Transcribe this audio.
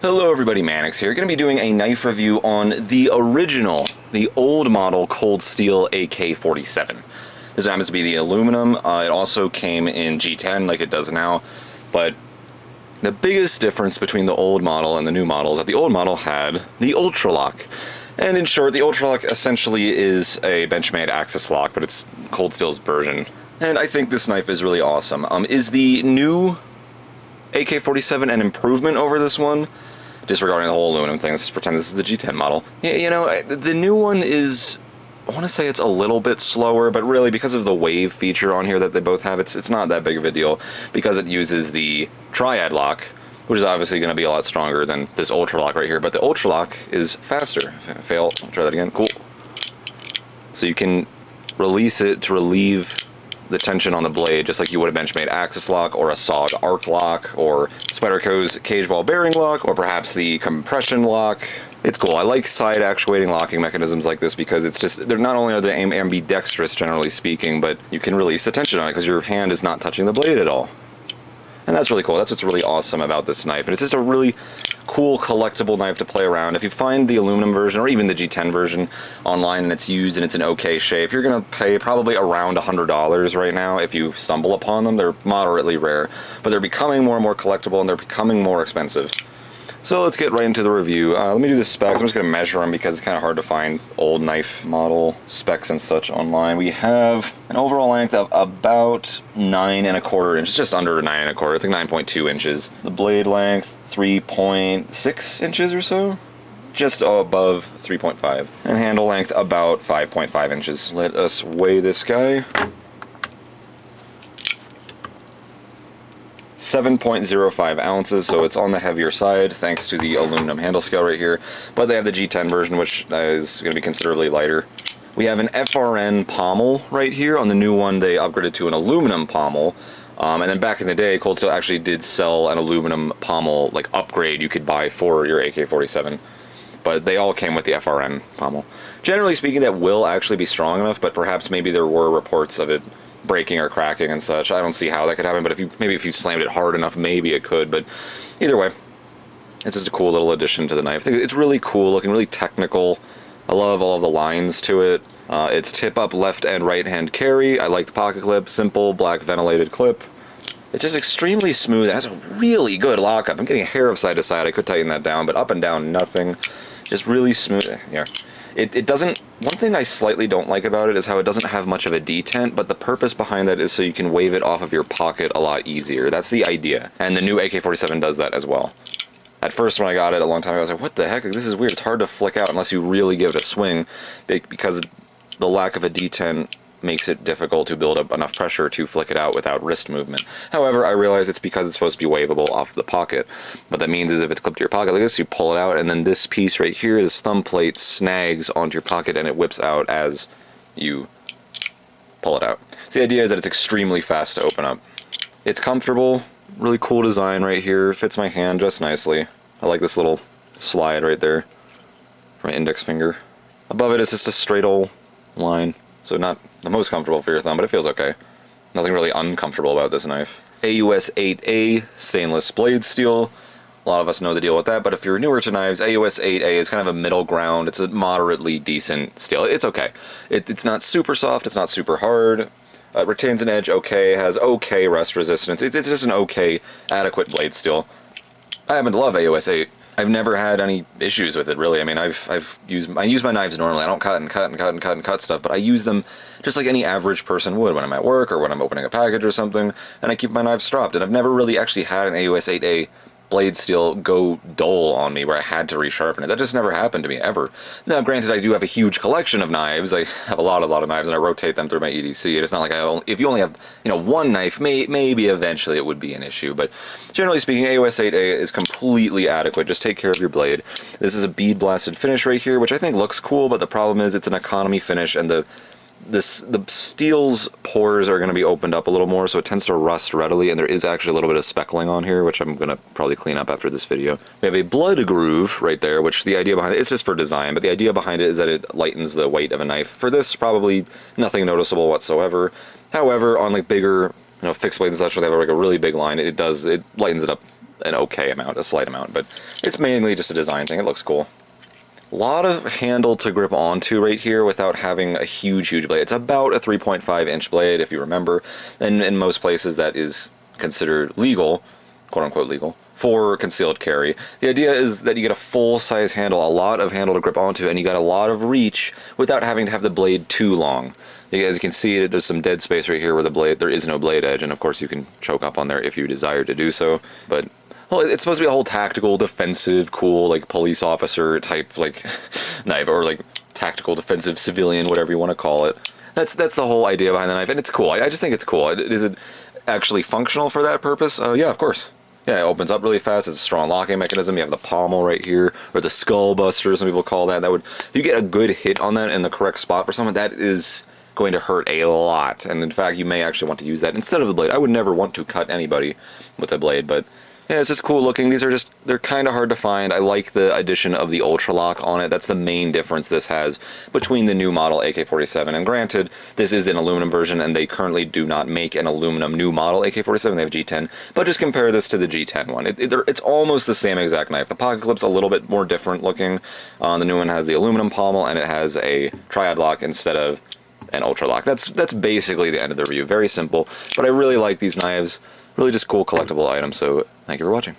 Hello everybody, Mannix here. Going to be doing a knife review on the original, the old model Cold Steel AK-47. This happens to be the aluminum. It also came in G10 like it does now, but the biggest difference between the old model and the new model is that the old model had the Ultra Lock. And in short, the Ultra Lock essentially is a Benchmade Axis lock, but it's Cold Steel's version. And I think this knife is really awesome. Is the new AK-47 an improvement over this one? Disregarding the whole aluminum thing, let's just pretend this is the G10 model. Yeah, you know, the new one is, I want to say it's a little bit slower, but really because of the wave feature on here that they both have, it's not that big of a deal because it uses the Triad lock, which is obviously going to be a lot stronger than this Ultra Lock right here, but the Ultra Lock is faster. Fail, I'll try that again, cool. So you can release it to relieve the tension on the blade, just like you would a Benchmade Axis lock, or a SOG arc lock, or Spyderco's cage ball bearing lock, or perhaps the compression lock. It's cool. I like side actuating locking mechanisms like this because it's just, they're not only are they ambidextrous generally speaking, but you can release the tension on it because your hand is not touching the blade at all. And that's really cool. That's what's really awesome about this knife. And it's just a really cool collectible knife to play around. If you find the aluminum version or even the G10 version online and it's used and it's in okay shape, you're going to pay probably around $100 right now if you stumble upon them. They're moderately rare, but they're becoming more and more collectible and they're becoming more expensive. So let's get right into the review. Let me do the specs. I'm just going to measure them because it's kind of hard to find old knife model specs and such online. We have an overall length of about 9 1/4 inches, just under 9 1/4. It's like 9.2 inches. The blade length, 3.6 inches or so. Just above 3.5. And handle length, about 5.5 inches. Let us weigh this guy. 7.05 ounces, so it's on the heavier side thanks to the aluminum handle scale right here, but they have the G10 version, which is going to be considerably lighter. We have an FRN pommel right here. On the new one they upgraded to an aluminum pommel, and then back in the day Cold Steel actually did sell an aluminum pommel like upgrade you could buy for your AK-47, but they all came with the FRN pommel. Generally speaking, that will actually be strong enough, but perhaps maybe there were reports of it breaking or cracking and such. I don't see how that could happen, but maybe if you slammed it hard enough, maybe it could. But either way, it's just a cool little addition to the knife. It's really cool looking, really technical. I love all of the lines to it. It's tip up left and right hand carry. I like the pocket clip, simple black ventilated clip. It's just extremely smooth. It has a really good lockup. I'm getting a hair of side to side. I could tighten that down, but up and down, nothing. Just really smooth. Yeah. It doesn't, one thing I slightly don't like about it is how it doesn't have much of a detent, but the purpose behind that is so you can wave it off of your pocket a lot easier. That's the idea. And the new AK-47 does that as well. At first when I got it a long time ago, I was like, what the heck, this is weird. It's hard to flick out unless you really give it a swing, because the lack of a detent makes it difficult to build up enough pressure to flick it out without wrist movement. However, I realize it's because it's supposed to be waveable off the pocket. What that means is if it's clipped to your pocket like this, you pull it out, and then this piece right here, this thumb plate, snags onto your pocket and it whips out as you pull it out. So the idea is that it's extremely fast to open up. It's comfortable, really cool design right here, fits my hand just nicely. I like this little slide right there for my index finger. Above it is just a straight old line. So not the most comfortable for your thumb, but it feels okay. Nothing really uncomfortable about this knife. AUS 8A stainless blade steel. A lot of us know the deal with that, but if you're newer to knives, AUS 8A is kind of a middle ground. It's a moderately decent steel. It's okay. It's not super soft, it's not super hard. It retains an edge okay, has okay rust resistance. It's just an okay, adequate blade steel. I happen to love AUS 8. I've never had any issues with it, really. I mean, I use my knives normally. I don't cut stuff, but I use them just like any average person would when I'm at work or when I'm opening a package or something, and I keep my knives stropped. And I've never really actually had an AUS 8A blade steel go dull on me where I had to resharpen it. That just never happened to me, ever. Now, granted, I do have a huge collection of knives. I have a lot of knives, and I rotate them through my EDC. It's not like if you only have, one knife, maybe eventually it would be an issue. But generally speaking, AUS 8A is completely adequate. Just take care of your blade. This is a bead blasted finish right here, which I think looks cool, but the problem is it's an economy finish, and the steel's pores are going to be opened up a little more, so it tends to rust readily, and there is actually a little bit of speckling on here, which I'm going to probably clean up after this video. We have a blood groove right there, which the idea behind it, it's just for design, but the idea behind it is that it lightens the weight of a knife. For this, probably nothing noticeable whatsoever. However, on like bigger, fixed blades and such, where they have like a really big line, it lightens it up an okay amount, a slight amount, but it's mainly just a design thing. It looks cool. A lot of handle to grip onto right here without having a huge blade. It's about a 3.5 inch blade, if you remember, and in most places that is considered legal, quote-unquote legal, for concealed carry. The idea is that you get a full-size handle, a lot of handle to grip onto, and you got a lot of reach without having to have the blade too long. As you can see, there's some dead space right here where the blade, there is no blade edge, and of course you can choke up on there if you desire to do so, but well, it's supposed to be a whole tactical, defensive, cool, like police officer type, like knife, or like tactical, defensive, civilian, whatever you want to call it. That's the whole idea behind the knife, and it's cool. I just think it's cool. Is it actually functional for that purpose? Yeah, of course. Yeah, it opens up really fast. It's a strong locking mechanism. You have the pommel right here, or the skull buster, some people call that. That would, if you get a good hit on that in the correct spot for someone, that is going to hurt a lot. And in fact, you may actually want to use that instead of the blade. I would never want to cut anybody with a blade, but yeah, it's just cool looking. These are just, they're kind of hard to find. I like the addition of the Ultra Lock on it. That's the main difference this has between the new model AK-47. And granted, this is an aluminum version, and they currently do not make an aluminum new model AK-47. They have G10. But just compare this to the G10 one. It's almost the same exact knife. The pocket clip's a little bit more different looking. The new one has the aluminum pommel, and it has a triad lock instead of an Ultra Lock. That's basically the end of the review. Very simple. But I really like these knives. Really just cool collectible items, so thank you for watching.